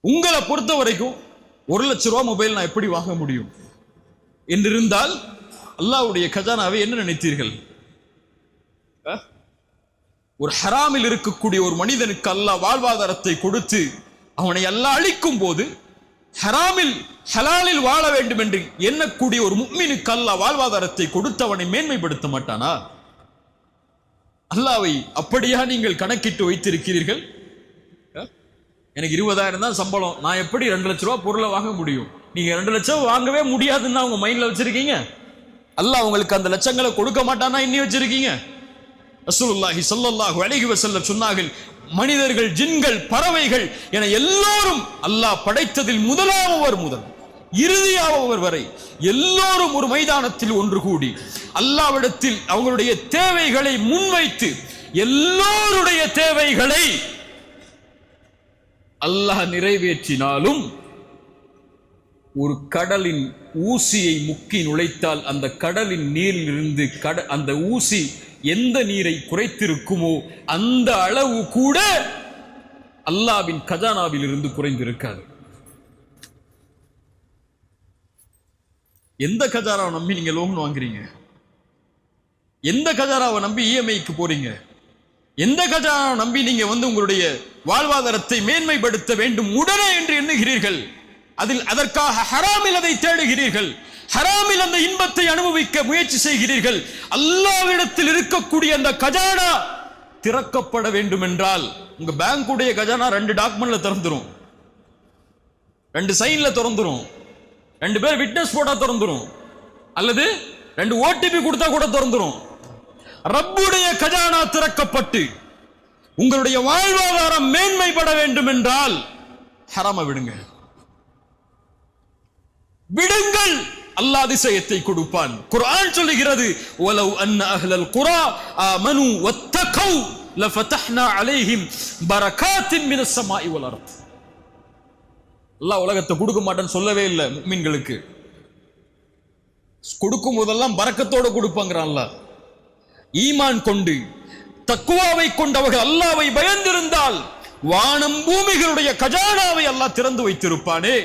உங்களை பொறுத்த வரைக்கும் 1 லட்ச ரூபாய் மொபைல் நான் எப்படி வாங்க முடியும் என்றிருந்தால் அல்லாஹ்வுடைய கஜானாவை என்ன நினைத்தீர்கள்? ஒரு ஹராமில் இருக்கக்கூடிய ஒரு மனிதனுக்கு அல்லாஹ் வாழ்வாதாரத்தை கொடுத்து அவனை அல்லாஹ் அழிக்கும் போது ஹராமில் ஹலாலில் வாழ வேண்டும் என்று எண்ணக்கூடிய ஒரு முஃமினுக்கு அல்லாஹ் வாழ்வாதாரத்தை கொடுத்து அவனை மேன்மைப்படுத்த மாட்டானா? அல்லாஹ்வை அப்படியா நீங்கள் கணக்கிட்டு வைத்திருக்கிறீர்கள்? எனக்கு 20,000 தான் சம்பளம், நான் எப்படி 2 லட்ச ரூபாய் பொருளை வாங்க முடியும்? நீங்க 2 லட்சம் வாங்கவே முடியாதுன்னு உங்க மைண்ட்ல வச்சிருக்கீங்க. அல்லாஹ் உங்களுக்கு அந்த லட்சங்களை கொடுக்க மாட்டானா இன்னி வச்சிருக்கீங்க? ரசூலுல்லாஹி ஸல்லல்லாஹு அலைஹி வஸல்லம் சொன்னார்கள், மனிதர்கள், ஜின்கள், பறவைகள் என எல்லோரும் அல்லாஹ் படைத்ததில் முதலாமவர் முதல் இறுதியானவர் வரை எல்லோரும் ஒரு மைதானத்தில் ஒன்று கூடி அல்லாஹ்விடத்தில் அவங்களுடைய தேவைகளை முன்வைத்து எல்லோருடைய தேவைகளை அல்லாஹ் நிறைவேற்றினாலும் ஒரு கடலின் ஊசியை முக்கி நுழைத்தால் அந்த கடலின் நீரில் இருந்து அந்த ஊசி எந்த நீரை குறைத்திருக்குமோ அந்த அளவு கூட அல்லாஹ்வின் கஜானாவில் இருந்து குறைந்திருக்காது. எந்த கஜானாவை நம்பி நீங்க லோன் வாங்குறீங்க? எந்த கஜானாவை நம்பி இஎம்ஐக்கு போறீங்க? எந்த கஜானாவை நம்பி நீங்க உங்களுடைய வாழ்வாதாரத்தை மேன்மைப்படுத்த வேண்டும் உடனே என்று எண்ணுகிறீர்கள்? அதற்காக ஹராமில் அதை தேடுகிறீர்கள், ஹராமில் அந்த இன்பத்தை அனுபவிக்க முயற்சி செய்கிறீர்கள். அல்லாஹ்விடத்தில் இருக்கக்கூடிய அந்த கஜானா திறக்கப்பட வேண்டும் என்றால் உங்க பேங்குடைய கஜானா 2 டாக்குமெண்ட்ல திறந்துரும், 2 சைன்ல திறந்துரும், 2 பேர் விட்னஸ் போட்டா திறந்துரும், அல்லது 2 ஓடிபி கொடுத்தா கூட திறந்துரும். ரப்புடைய கஜானா திறக்கப்பட்டு உங்களுடைய வாழ்வாதாரம் மேன்மைப்பட வேண்டும் என்றால் ஹராம விடுங்கள், அல்லாஹ் அதிசயத்தை கொடுப்பான். குர்ஆன் சொல்லுகிறது, வலவ் அன்ன அஹ்லல் குரா ஆமனு வத்தகவ் லஃபதஹ்னா அலைஹிம் பரகாத்தின் மினஸ் ஸமாஇ வல் அர்த். அல்லாஹ் உலகத்தை கொடுக்க மாட்டேன்னு சொல்லவே இல்லை. முஃமின்களுக்கு கொடுக்கும் போதெல்லாம் பரக்கத்தோடு கொடுப்பாங்கிறான் அல்லாஹ். ஈமான் கொண்டு தக்வாவை கொண்டவர்கள் அல்லாஹ்வை பயந்திருந்தால் வானம் பூமிகளுடைய கஜானாவை அல்லாஹ் திறந்து வைத்திருப்பானே.